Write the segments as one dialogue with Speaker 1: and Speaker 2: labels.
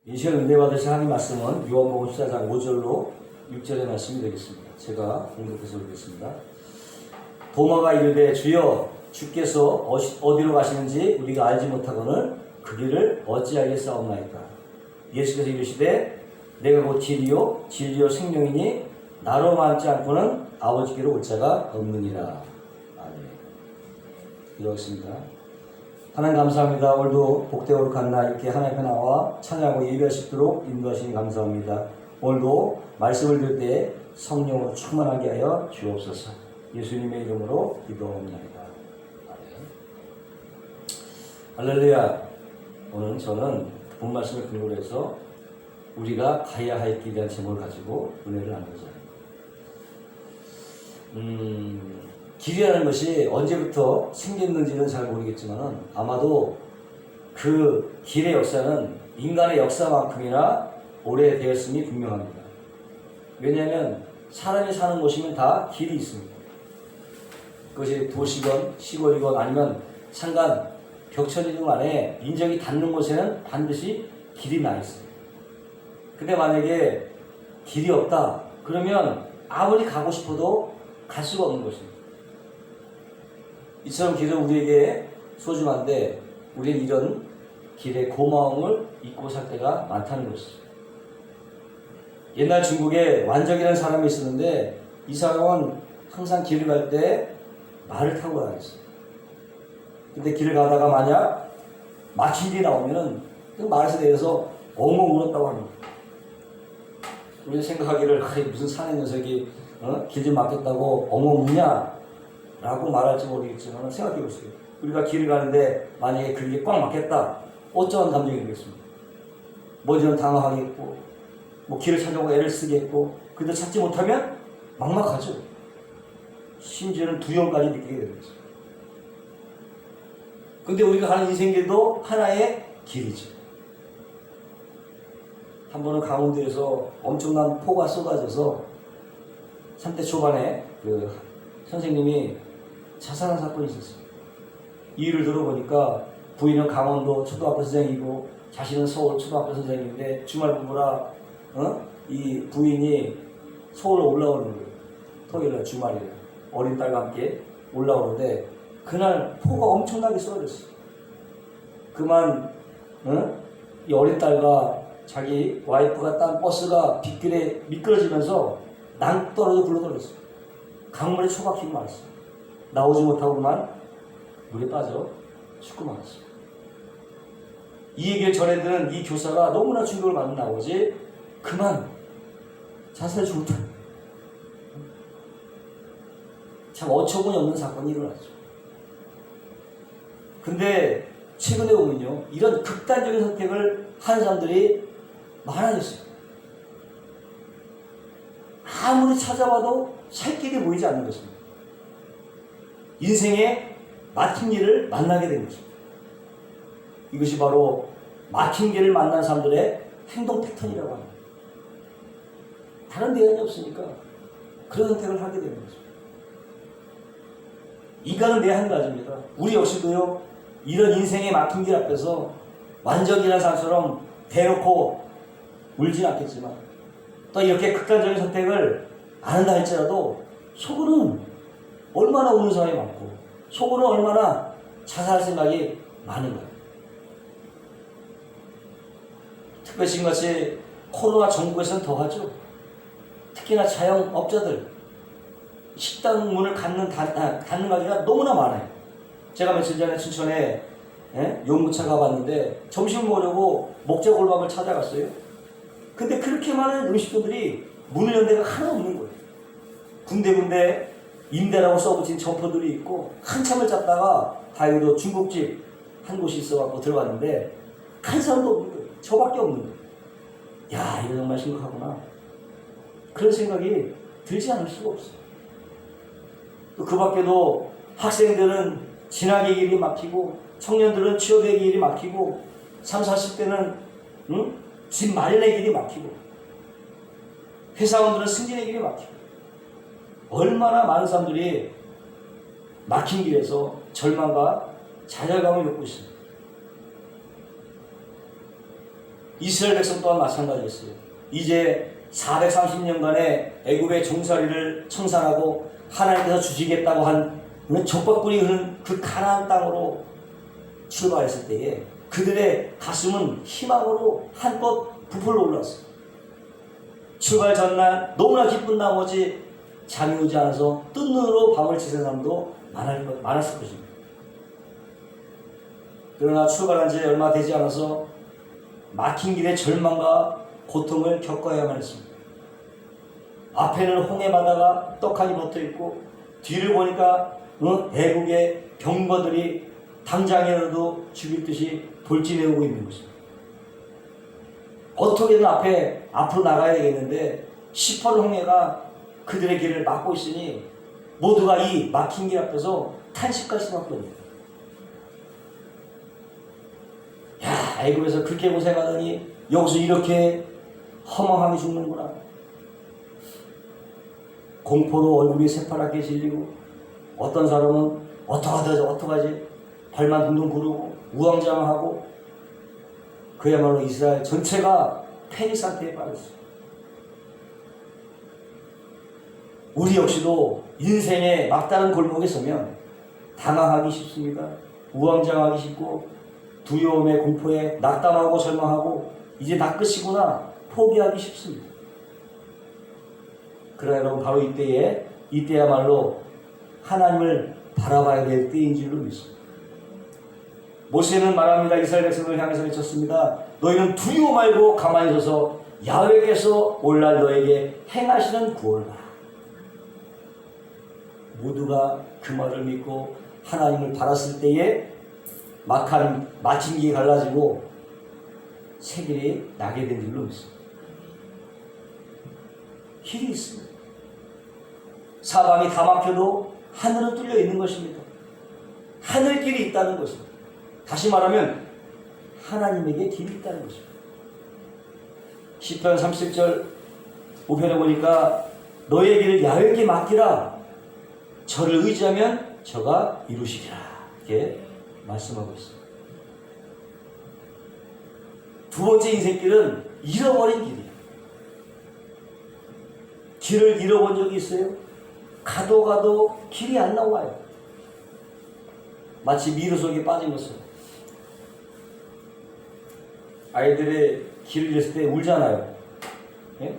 Speaker 1: 이 시간 은혜 받으신 하나님 말씀은 요한복음 14장 5절로 6절의 말씀이 되겠습니다. 제가 공독해서 읽겠습니다. 도마가 이르되 주여 주께서 어디로 가시는지 우리가 알지 못하거늘 그 길을 어찌하겠사옵나이까. 예수께서 이르시되 내가 곧 길이요 진리요 생명이니 나로 말지 않고는 아버지께로 올 자가 없느니라. 아멘. 기도하겠습니다. 하나님 감사합니다. 오늘도 복되고 거룩한 날 이렇게 하나님 앞에 나와 찬양하고 예배할 수 있도록 인도하시니 감사합니다. 오늘도 말씀을 들을 때 성령으로 충만하게 하여 주옵소서. 예수님의 이름으로 기도합니다. 할렐루야. 오늘 저는 본 말씀을 근거로 해서 우리가 가야 할 길에 대한 제목을 가지고 은혜를 나누자. 길이라는 것이 언제부터 생겼는지는 잘 모르겠지만 아마도 그 길의 역사는 인간의 역사만큼이나 오래되었음이 분명합니다. 왜냐하면 사람이 사는 곳이면 다 길이 있습니다. 그것이 도시건 시골이건 아니면 산간 벽천이든 간에 인적이 닿는 곳에는 반드시 길이 나 있어요. 근데 만약에 길이 없다 그러면 아무리 가고 싶어도 갈 수가 없는 것입니다. 이처럼 길은 우리에게 소중한데 우리는 이런 길의 고마움을 잊고 살 때가 많다는 것이죠. 옛날 중국에 완적이라는 사람이 있었는데 이 사람은 항상 길을 갈 때 말을 타고 다녔어요. 근데 길을 가다가 만약 막힌 길이 나오면은 그 말에서 내려서 엉엉 울었다고 합니다. 우리는 생각하기를 무슨 사내 녀석이 길 좀 막혔다고 엉엉 우냐? 라고 말할지 모르겠지만 생각해 보세요. 우리가 길을 가는데 만약에 그 길이 꽉 막혔다. 어쩌한 감정이 들겠습니까? 먼저는 당황하겠고 뭐 길을 찾아오고 애를 쓰겠고 근데 찾지 못하면 막막하죠. 심지어는 두려움까지 느끼게 되는 거죠. 근데 우리가 가는 인생길도 하나의 길이죠. 한 번은 강원도에서 엄청난 폭우가 쏟아져서 3대 초반에 그 선생님이 자살한 사건이 있었어요. 이유를 들어보니까 부인은 강원도 초등학교 선생이고 자신은 서울 초등학교 선생인데 주말 부부라 이 부인이 서울로 올라오는 거예요. 토요일날 주말이에요. 어린 딸과 함께 올라오는데 그날 폭우가 엄청나게 쏟아졌어요. 그만 이 어린 딸과 자기 와이프가 딴 버스가 빗길에 미끄러지면서 낭떠러져 굴러떨어졌어요. 강물에 초박히고 말았어요. 나오지 못하고 그만 물에 빠져 죽고 말았어요. 이 얘기를 전해들은 이 교사가 너무나 충격을 받는 아버지 그만 자살해 죽었다. 참 어처구니 없는 사건이 일어났죠. 근데 최근에 보면요 이런 극단적인 선택을 하는 사람들이 많아졌어요. 아무리 찾아봐도 살 길이 보이지 않는 것입니다. 인생에 막힌 길을 만나게 된 것입니다. 이것이 바로 막힌 길을 만난 사람들의 행동 패턴이라고 합니다. 다른 대안이 없으니까 그런 선택을 하게 되는 거죠. 인간은 내 한 가지입니다. 우리 역시도요 이런 인생의 막힌 길 앞에서 완전이라는 사람처럼 대놓고 울진 않겠지만 또 이렇게 극단적인 선택을 안 한다 할지라도 속으로는 얼마나 우는 사람이 많고 속으로는 얼마나 자살할 생각이 많은 거예요. 특별히 지금같이 코로나 전국에서는 더하죠. 특히나 자영업자들 식당 문을 닫는 가게가 너무나 많아요. 제가 며칠 전에 춘천에 용무차 가봤는데 점심을 먹으려고 목자골방을 찾아갔어요. 근데 그렇게 많은 음식점들이 문을 연 데가 하나 없는 거예요. 군데군데 임대라고 써붙인 점포들이 있고 한참을 잡다가 다행히도 중국집 한 곳이 있어갖고 들어갔는데 한 사람도 없는 거예요. 저밖에 없는 거예요. 야 이거 정말 심각하구나. 그런 생각이 들지 않을 수가 없어요. 또 그 밖에도 학생들은 진학의 길이 막히고 청년들은 취업의 길이 막히고 30, 40대는 집 마련의 길이 막히고 회사원들은 승진의 길이 막히고 얼마나 많은 사람들이 막힌 길에서 절망과 좌절감을 겪고 있습니다. 이스라엘 백성 또한 마찬가지였어요. 이제 430년간의 애굽의 종살이를 청산하고 하나님께서 주시겠다고 한 적박군이 흐른 그 가나안 땅으로 출발했을 때에 그들의 가슴은 희망으로 한껏 부풀어 올랐어요. 출발 전날 너무나 기쁜 나머지 잠이 오지 않아서 뜬 눈으로 밤을 지새는 사람도 많았을 것입니다. 그러나 출발한 지 얼마 되지 않아서 막힌 길에 절망과 고통을 겪어야만 했습니다. 앞에는 홍해 바다가 떡하니 붙어있고 뒤를 보니까 애국의 병거들이 당장이라도 죽일 듯이 돌진해오고 있는 것입니다. 어떻게든 앞으로 나가야 되겠는데 시퍼런 홍해가 그들의 길을 막고 있으니 모두가 이 막힌 길 앞에서 탄식할 수밖에 없습니다. 야, 애굽에서 그렇게 고생하더니 여기서 이렇게 허망하게 죽는구나. 공포로 얼굴이 새파랗게 질리고 어떤 사람은 어떡하지 발만 둥둥 구르고 우왕좌왕하고 그야말로 이스라엘 전체가 패닉 상태에 빠졌어요. 우리 역시도 인생의 막다른 골목에 서면 당황하기 쉽습니다. 우왕좌왕하기 쉽고 두려움의 공포에 낙담하고 절망하고 이제 다 끝이구나 포기하기 쉽습니다. 그러나 여러분 바로 이때야말로 하나님을 바라봐야 될 때인 줄로 믿습니다. 모세는 말합니다. 이스라엘 백성을 향해서 외쳤습니다. 너희는 두려워 말고 가만히 서서 야훼께서 오늘날 너에게 행하시는 구원을 봐라. 모두가 그 말을 믿고 하나님을 바랐을 때에 마친 길이 갈라지고 새 길이 나게 된 줄로 믿습니다. 길이 있습니다. 사방이 다 막혀도 하늘은 뚫려 있는 것입니다. 하늘길이 있다는 것입니다. 다시 말하면 하나님에게 길이 있다는 것입니다. 시편 30절 5편에 보니까 너의 길을 야훼에게 맡기라. 저를 의지하면 저가 이루시리라. 이렇게 말씀하고 있습니다. 두 번째 인생길은 잃어버린 길이에요. 길을 잃어본 적이 있어요? 가도 길이 안 나와요. 마치 미로 속에 빠진 것처럼. 아이들이 길을 잃었을 때 울잖아요. 예?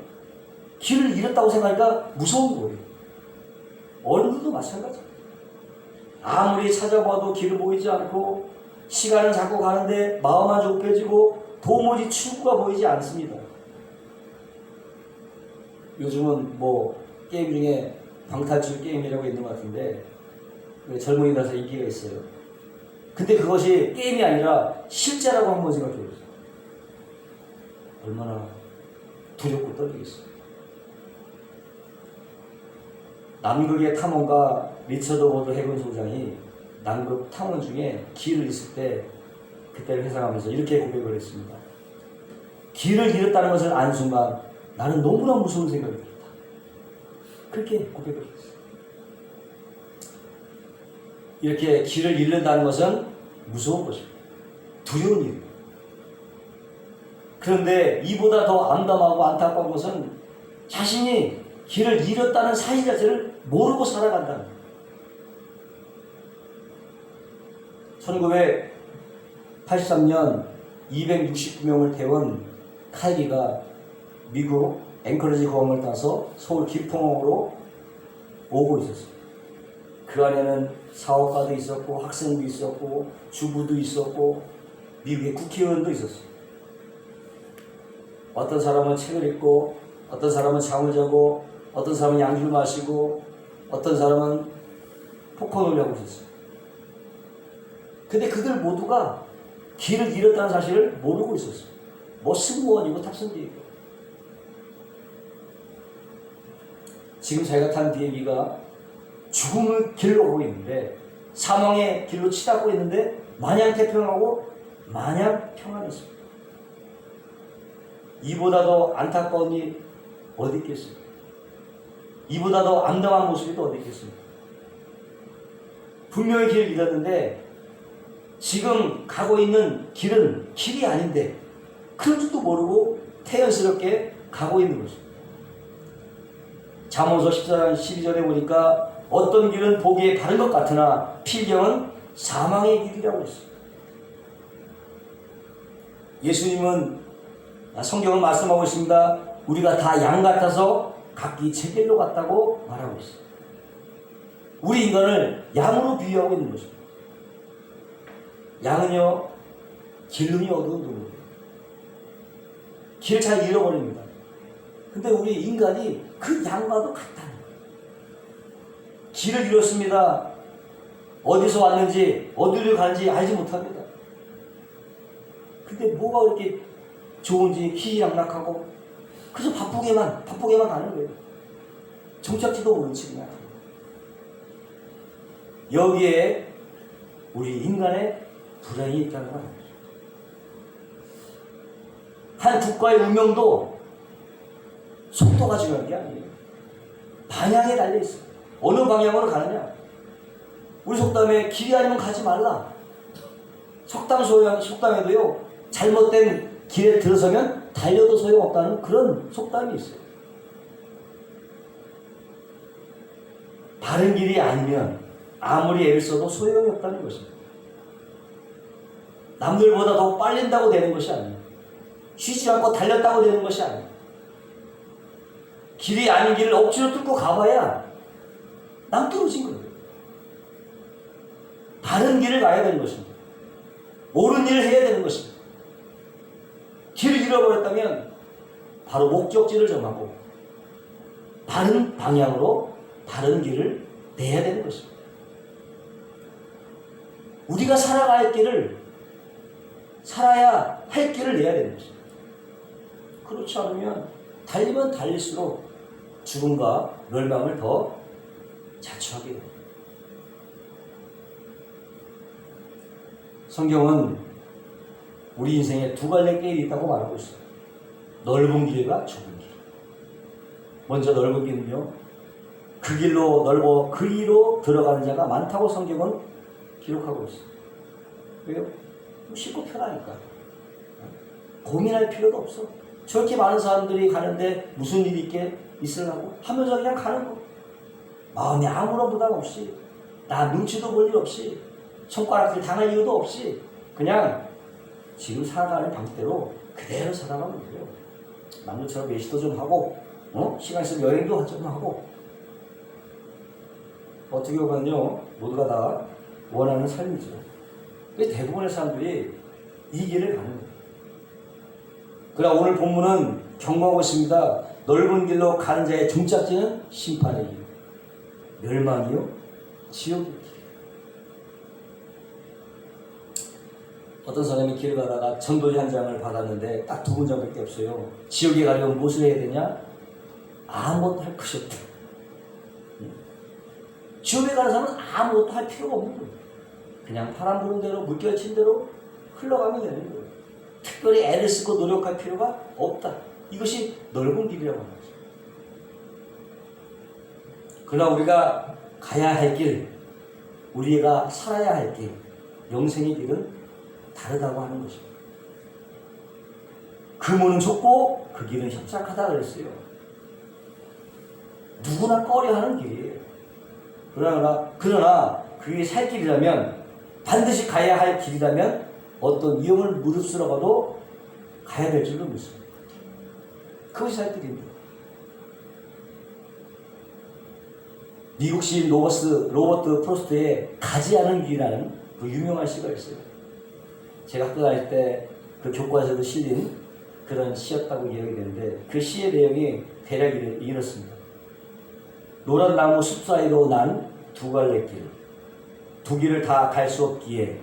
Speaker 1: 길을 잃었다고 생각하니까 무서운 거예요. 어른들도 마찬가지예요. 아무리 찾아봐도 길을 보이지 않고 시간은 자꾸 가는데 마음만 좁혀지고 도무지 출구가 보이지 않습니다. 요즘은 게임 중에 방탈출 게임이라고 있는 것 같은데 젊은이라서 인기가 있어요. 근데 그것이 게임이 아니라 실제라고 한번 생각해보세요. 얼마나 두렵고 떨리겠어요. 남극의 탐험가 리처드 워드 해군 소장이 남극 탐험 중에 길을 잃을 때 그때를 회상하면서 이렇게 고백을 했습니다. 길을 잃었다는 것을 안 순간 나는 너무나 무서운 생각이 들었다. 그렇게 고백을 했어요. 이렇게 길을 잃는다는 것은 무서운 것입니다. 두려운 일입니다. 그런데 이보다 더 암담하고 안타까운 것은 자신이 길을 잃었다는 사실 자체를 모르고 살아간다는 거예요. 1983년 269명을 태운 칼기가 미국 앵커리지 공항을 타서 서울 김포항으로 오고 있었어요. 그 안에는 사업가도 있었고 학생도 있었고 주부도 있었고 미국의 국회의원도 있었어요. 어떤 사람은 책을 읽고 어떤 사람은 잠을 자고 어떤 사람은 양주를 마시고 어떤 사람은 포커놀이 하고 있었어요. 근데 그들 모두가 길을 잃었다는 사실을 모르고 있었어요. 승무원이고 탑승기이고. 지금 자기가 탄 비행기가 죽음의 길로 오고 있는데 사망의 길로 치닫고 있는데 마냥 태평하고 마냥 평안했습니다. 이보다 더 안타까운 일이 어디 있겠습니까? 이보다 더 암담한 모습이 또 어디 있겠습니까? 분명히 길을 잃었는데 지금 가고 있는 길은 길이 아닌데 그럴 줄도 모르고 태연스럽게 가고 있는 거죠. 잠언서 14장 12절에 보니까 어떤 길은 보기에 바른 것 같으나 필경은 사망의 길이라고 했어요. 예수님은 성경을 말씀하고 있습니다. 우리가 다 양 같아서 각기 제 길로 갔다고 말하고 있어요. 우리 인간을 양으로 비유하고 있는 거죠. 양은요, 기름이 어두운 동물이에요. 길을 잘 잃어버립니다. 근데 우리 인간이 그 양과도 같다는 거예요. 길을 잃었습니다. 어디서 왔는지, 어디로 가는지 알지 못합니다. 근데 뭐가 그렇게 좋은지 희희락락하고, 그래서 바쁘게만 가는 거예요. 정착지도 모른 채 그냥. 여기에 우리 인간의 불행이 있다는 건 아니죠. 한 국가의 운명도 속도가 중요한 게 아니에요. 방향에 달려 있어요. 어느 방향으로 가느냐. 우리 속담에 길이 아니면 가지 말라. 속담에도요, 잘못된 길에 들어서면 달려도 소용없다는 그런 속담이 있어요. 바른 길이 아니면 아무리 애를 써도 소용이 없다는 것입니다. 남들보다 더 빨린다고 되는 것이 아니에요. 쉬지 않고 달렸다고 되는 것이 아니에요. 길이 아닌 길을 억지로 뚫고 가봐야 낭떠러진 거예요. 바른 길을 가야 되는 것입니다. 옳은 일을 해야 되는 것입니다. 길을 잃어버렸다면 바로 목적지를 정하고 바른 방향으로 바른 길을 내야 되는 것입니다. 우리가 살아야 할 길을 내야 되는 것입니다. 그렇지 않으면 달리면 달릴수록 죽음과 멸망을 더 자초하게 됩니다. 성경은 우리 인생에 두 갈래 길이 있다고 말하고 있어요. 넓은 길과 좁은 길. 먼저 넓은 길은요, 그 길로 넓어 그 길로 들어가는 자가 많다고 성경은 기록하고 있어요. 왜요? 쉽고 편하니까. 고민할 필요도 없어. 저렇게 많은 사람들이 가는데 무슨 일이 있으려고 하면서 그냥 가는 거. 마음에 아무런 부담 없이, 나 눈치도 볼 일 없이, 손가락질 당할 이유도 없이 그냥 지금 살아가는 방대로 그대로 살아가면 돼요. 남들처럼 외식도 좀 하고, 시간 있으면 여행도 좀 하고. 어떻게 보면요, 모두가 다 원하는 삶이죠. 근데 대부분의 사람들이 이 길을 가는 거예요. 그러나 오늘 본문은 경고하고 있습니다. 넓은 길로 가는 자의 종착지는 심판의 길, 멸망이요, 지옥의 길. 어떤 사람이 길을 가다가 전도지 한 장을 받았는데 딱 두 문장밖에 없어요. 지옥에 가려면 무엇을 해야 되냐? 아무것도 할 것이 없다. 지옥에 가는 사람은 아무것도 할 필요가 없는 거예요. 그냥 바람 부는 대로 물결 친 대로 흘러가면 되는 거예요. 특별히 애를 쓰고 노력할 필요가 없다. 이것이 넓은 길이라고 하는 거죠. 그러나 우리가 가야 할 길, 우리가 살아야 할 길, 영생의 길은 다르다고 하는 것입니다. 그 문은 좁고 그 길은 협착하다 그랬어요. 누구나 꺼려하는 길이에요. 그러나 그게 살 길이라면, 반드시 가야 할 길이라면 어떤 위험을 무릅쓰러가도 가야 될 줄로 믿습니다. 그것이 살 길입니다. 미국 시인 로버트 프로스트의 가지 않은 길이라는 그 유명한 시가 있어요. 제가 학교 다닐 때 그 교과서에도 실린 그런 시였다고 기억이 되는데, 그 시의 내용이 대략 이렇습니다. 노란 나무 숲 사이로 난 두 갈래 길, 두 길을 다 갈 수 없기에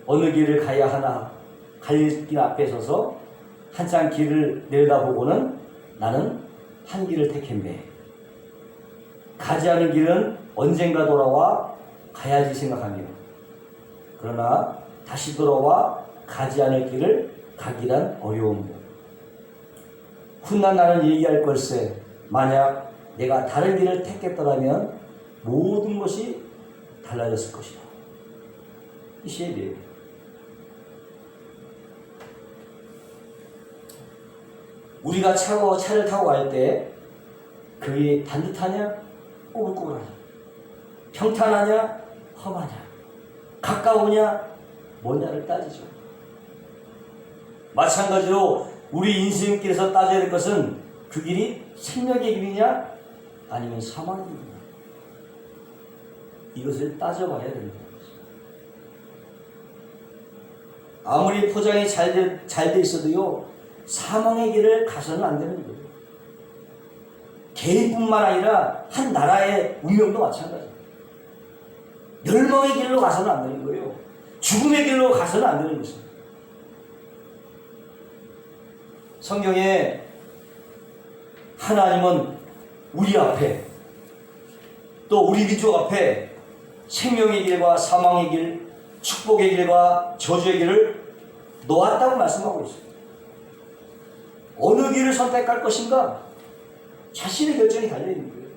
Speaker 1: 어느 길을 가야 하나 갈 길 앞에 서서 한참 길을 내려다보고는 나는 한 길을 택했네. 가지 않은 길은 언젠가 돌아와 가야지 생각하며, 그러나 다시 돌아와 가지 않을 길을 가기란 어려움이다. 훗날 나는 얘기할 걸세, 만약 내가 다른 길을 택했더라면 모든 것이 달라졌을 것이다. 이 시의 내용. 우리가 차를 타고 갈 때 그게 반듯하냐 꼬불꼬불하냐, 평탄하냐 험하냐, 가까우냐 뭐냐를 따지죠. 마찬가지로 우리 인생길에서 따져야 될 것은 그 길이 생명의 길이냐 아니면 사망의 길이냐, 이것을 따져봐야 된다는 거죠. 아무리 포장이 잘 돼 있어도요, 사망의 길을 가서는 안 되는 거예요. 개인뿐만 아니라 한 나라의 운명도 마찬가지예요. 멸망의 길로 가서는 안 되는 거예요. 죽음의 길로 가서는 안 되는 것입니다. 성경에 하나님은 우리 앞에, 또 우리 민족 앞에 생명의 길과 사망의 길, 축복의 길과 저주의 길을 놓았다고 말씀하고 있습니다. 어느 길을 선택할 것인가? 자신의 결정이 달려있는 거예요.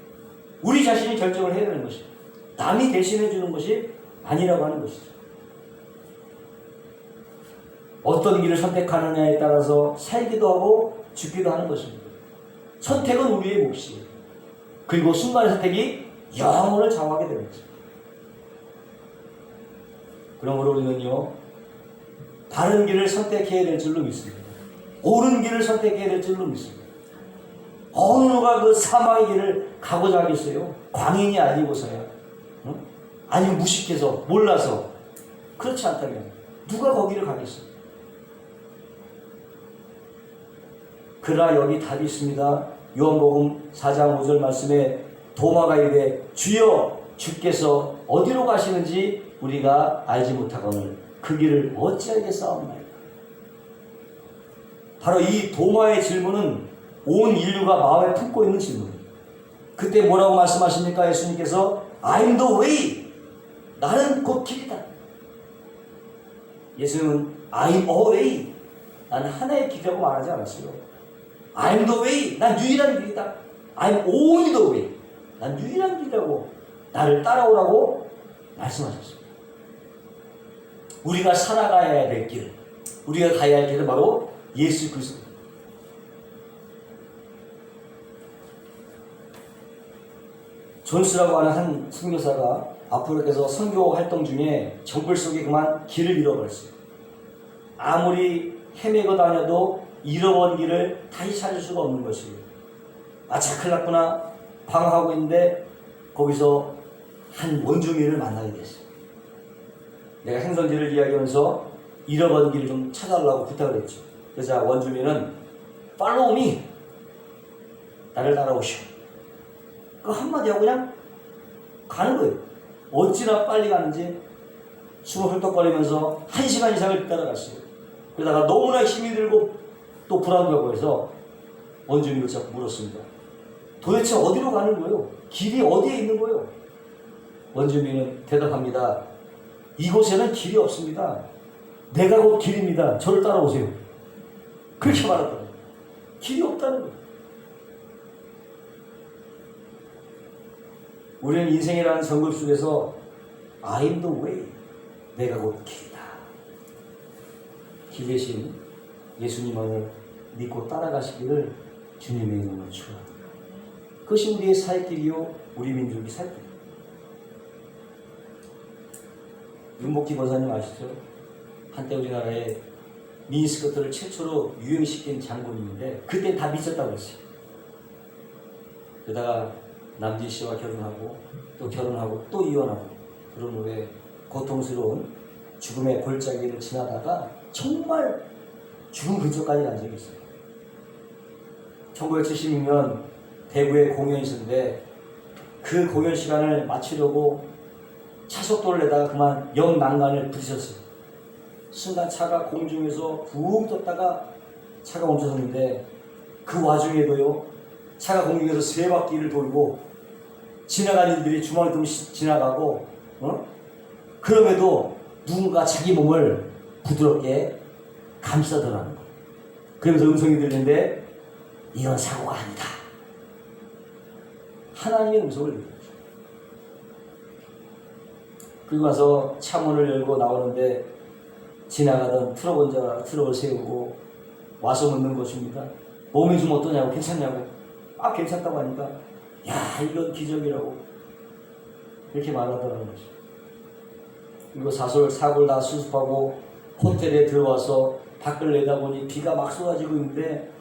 Speaker 1: 우리 자신이 결정을 해야 되는 것이죠. 남이 대신해 주는 것이 아니라고 하는 것이죠. 어떤 길을 선택하느냐에 따라서 살기도 하고 죽기도 하는 것입니다. 선택은 우리의 몫이에요. 그리고 순간의 선택이 영혼을 좌우하게 되는 거죠. 그러므로 우리는요, 바른 길을 선택해야 될 줄로 믿습니다. 옳은 길을 선택해야 될 줄로 믿습니다. 어느 누가 그 사망의 길을 가고자 하겠어요? 광인이 아니고서야, 아니면 무식해서 몰라서. 그렇지 않다면 누가 거기를 가겠어요? 그러나 여기 답이 있습니다. 요한복음 4장 5절 말씀에 도마가 이르되 주여 주께서 어디로 가시는지 우리가 알지 못하거늘 그 길을 어찌하겠사옵나이까. 바로 이 도마의 질문은 온 인류가 마음에 품고 있는 질문입니다. 그때 뭐라고 말씀하십니까? 예수님께서 I'm the way, 나는 곧 길이다. 예수님은 I'm a way, 나는 하나의 길이라고 말하지 않았어요. I'm the way, 난 유일한 길이다. I'm only the way, 난 유일한 길이라고, 나를 따라오라고 말씀하셨습니다. 우리가 살아가야 될 길, 우리가 가야 할 길은 바로 예수 그리스도입니다. 존스라고 하는 한 선교사가 아프리카에서 선교 활동 중에 정글 속에 그만 길을 잃어버렸어요. 아무리 헤매고 다녀도 잃어버린 길을 다시 찾을 수가 없는 것이에요. 아차 큰일 났구나 방황하고 있는데 거기서 한 원주민을 만나게 됐어요. 내가 행선지를 이야기하면서 잃어버린 길을 좀 찾아달라고 부탁을 했죠. 그래서 원주민은 팔로우 미, 나를 따라오시오. 그 한마디 하고 그냥 가는 거예요. 어찌나 빨리 가는지 숨을 헐떡거리면서 1시간 이상을 따라갔어요. 그러다가 너무나 힘이 들고 또 불안하고 해서 원주민을 자꾸 물었습니다. 도대체 어디로 가는 거예요? 길이 어디에 있는 거예요? 원주민은 대답합니다. 이곳에는 길이 없습니다. 내가 곧 길입니다. 저를 따라오세요. 그렇게 말하더라고요. 길이 없다는 거예요. 우리는 인생이라는 정글 속에서 I'm the way, 내가 곧 길이다. 길 대신 예수님을 믿고 따라가시기를 주님의 이름으로 축원합니다. 그것이 우리의 살 길이요, 우리 민족이 살 길. 윤복희 권사님 아시죠? 한때 우리나라에 미니스커트를 최초로 유행시킨 장군인데 그때 다 미쳤다고 했어요. 그러다가 남진 씨와 결혼하고 또 결혼하고 또 이혼하고 그런 후에 고통스러운 죽음의 골짜기를 지나다가 정말 죽음 근처까지 간 적이 있어요. 1976년 대구에 공연이 있었는데 그 공연 시간을 마치려고 차속도를 내다가 그만 역난간을 부딪혔어요. 순간 차가 공중에서 붕 떴다가 차가 멈춰섰는데 그 와중에도요, 차가 공중에서 3바퀴를 돌고 지나가는 이들이 주머니통 지나가고 그럼에도 누군가 자기 몸을 부드럽게 감싸더라는 거예요. 그러면서 음성이 들리는데 이런 사고가 아니다. 하나님의 음성을 들었죠. 그리고 나서 차문을 열고 나오는데 지나가던 트럭 운전자가 트럭을 세우고 와서 묻는 것입니다. 몸이 좀 어떠냐고, 괜찮냐고. 아, 괜찮다고 하니까, 야, 이건 기적이라고. 이렇게 말하더라는 거죠. 그리고 사골 다 수습하고 호텔에 들어와서 밖을 내다보니 비가 막 쏟아지고 있는데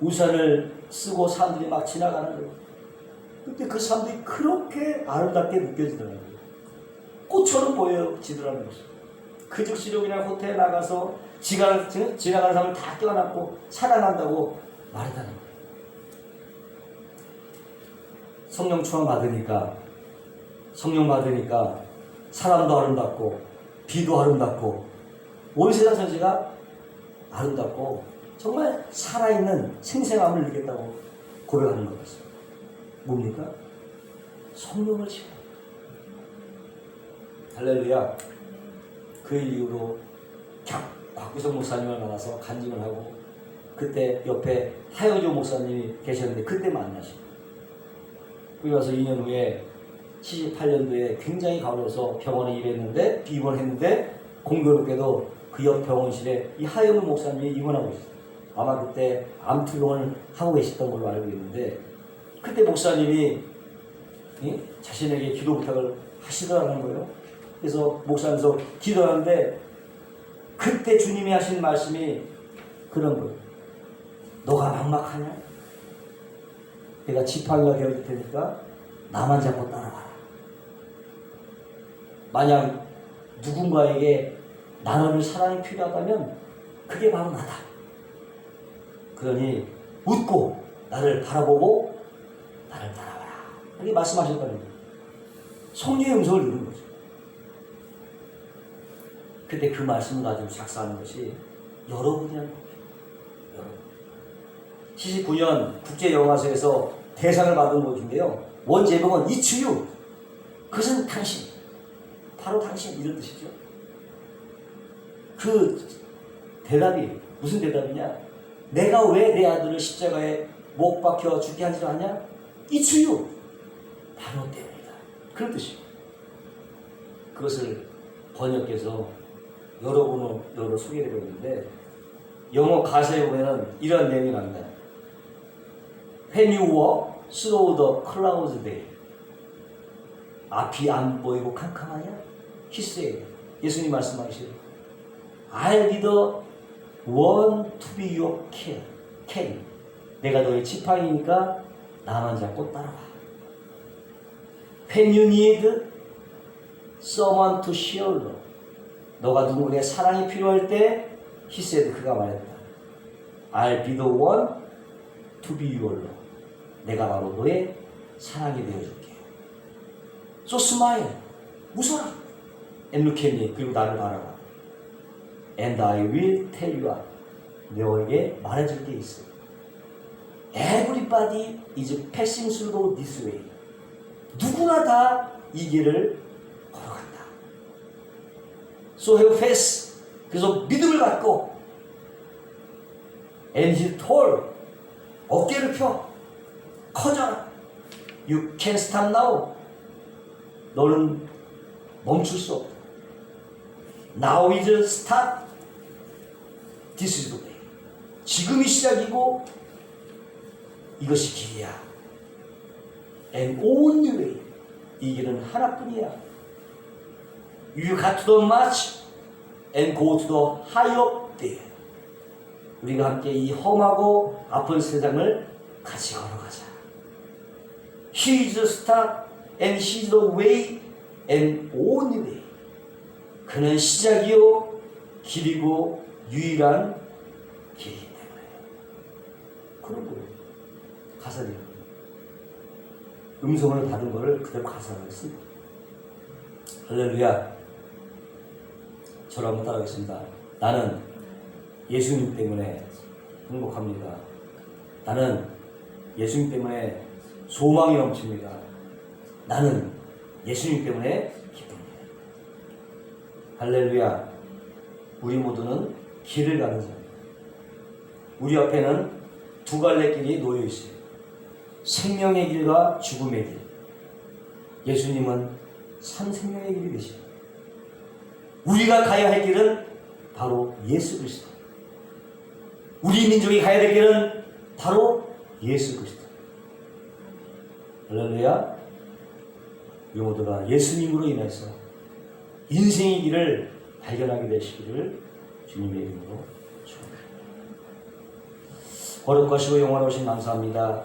Speaker 1: 우산을 쓰고 사람들이 막 지나가는 거예요. 근데 그 사람들이 그렇게 아름답게 느껴지더라고요. 꽃처럼 보여지더라는 거죠. 그 즉시로 그냥 호텔에 나가서 지나가는 사람을 다 껴안고 사랑한다고 말했다는 거예요. 성령 받으니까 사람도 아름답고 비도 아름답고 온 세상 전체가 아름답고 정말 살아있는 생생함을 느꼈다고 고백하는 것 같습니다. 뭡니까? 성령을 지금. 할렐루야. 그 이후로 곽규성 목사님을 만나서 간증을 하고 그때 옆에 하영조 목사님이 계셨는데 그때 만나시고 그리고 와서 2년 후에 78년도에 굉장히 가려서 병원에 입원했는데 공교롭게도 그 옆 병원실에 이 하영조 목사님이 입원하고 있어요. 아마 그때 암투병을 하고 계셨던 걸로 알고 있는데 그때 목사님이 자신에게 기도 부탁을 하시더라는 거예요. 그래서 목사님께서 기도하는데 그때 주님이 하신 말씀이 그런 거예요. 너가 막막하냐? 내가 지팡이가 되어줄 테니까 나만 잡고 따라와라. 만약 누군가에게 나를 사랑이 필요하다면 그게 바로 나다. 그러니 웃고 나를 바라보고 나를 따라와라. 이렇게 말씀하셨다는 거예요. 성령의 음성을 들은 거죠. 그때 그 말씀을 가지고 작사하는 것이 여러분이라는 거예요. 여러분. 79년 국제영화제에서 대상을 받은 것인데요. 원제목은 It's you. 그것은 당신. 바로 당신 이런 뜻이죠. 그 대답이 무슨 대답이냐? 내가 왜 내 아들을 십자가에 못 박혀 죽게 하지 않냐? It's you. 바로 때문이다. 그런 뜻이에요. 그것을 번역해서 여러 소개를 해보는데 영어 가사에 보면 이런 내용이 나옵니다. When you walk through the clouds day. 앞이 안 보이고 캄캄하냐? He said. 예수님 말씀하시죠. I'll be the one to be your carry. 내가 너의 지팡이니까 나만 잡고 따라와. When you need someone to share love. 너가 누구에게 사랑이 필요할 때 He said. 그가 말했다. I'll be the one to be your love. 내가 바로 너의 사랑이 되어줄게. So smile. 웃어라. And look at me. 그리고 나를 바라봐. And I will tell you what. 너에게 말해줄 게 있어. Everybody is passing through this way. 누구나 다 이 길을 걸어간다. So have faith. 그래서 믿음을 갖고 And he told. 어깨를 펴. 커져라. You can't stop now. 너는 멈출 수 없다. Now is start. This is the way. 지금이 시작이고 이것이 길이야. And only way. 이 길은 하나뿐이야. You got to the march and go to the higher day. 우리가 함께 이 험하고 아픈 세상을 같이 걸어가자. He is the start and he is the way and only way. 그는 시작이요 길이고 유일한 길이기 때문에. 그런 거예요. 가사를. 음성을 받은 거를 그대로 가사로 했습니다. 할렐루야. 저를 한번 따라하겠습니다. 나는 예수님 때문에 행복합니다. 나는 예수님 때문에 소망이 넘칩니다. 나는 예수님 때문에 기쁩니다. 할렐루야. 우리 모두는 길을 가는 자입니다. 우리 앞에는 두 갈래 길이 놓여 있어요. 생명의 길과 죽음의 길. 예수님은 생명의 길이 되십니다. 우리가 가야 할 길은 바로 예수 그리스도. 우리 민족이 가야 될 길은 바로 예수 그리스도. 할렐루야. 우리 모두가 예수님으로 인해서 인생의 길을 발견하게 되시기를 주님의 이름으로 축원합니다. 거룩하시고 영원하신 감사합니다.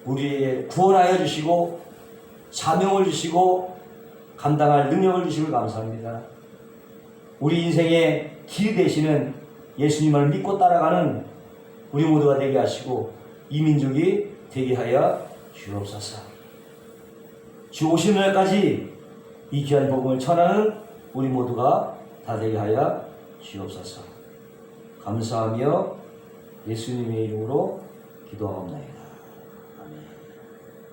Speaker 1: 우리의 구원하여 주시고 사명을 주시고 감당할 능력을 주시길 감사합니다. 우리 인생의 길 되시는 예수님을 믿고 따라가는 우리 모두가 되게 하시고 이 민족이 되게 하여 주옵소서. 주 오시는 날까지 이 귀한 복음을 전하는 우리 모두가 다 되게 하여 주옵소서. 감사하며 예수님의 이름으로 기도하옵나이다.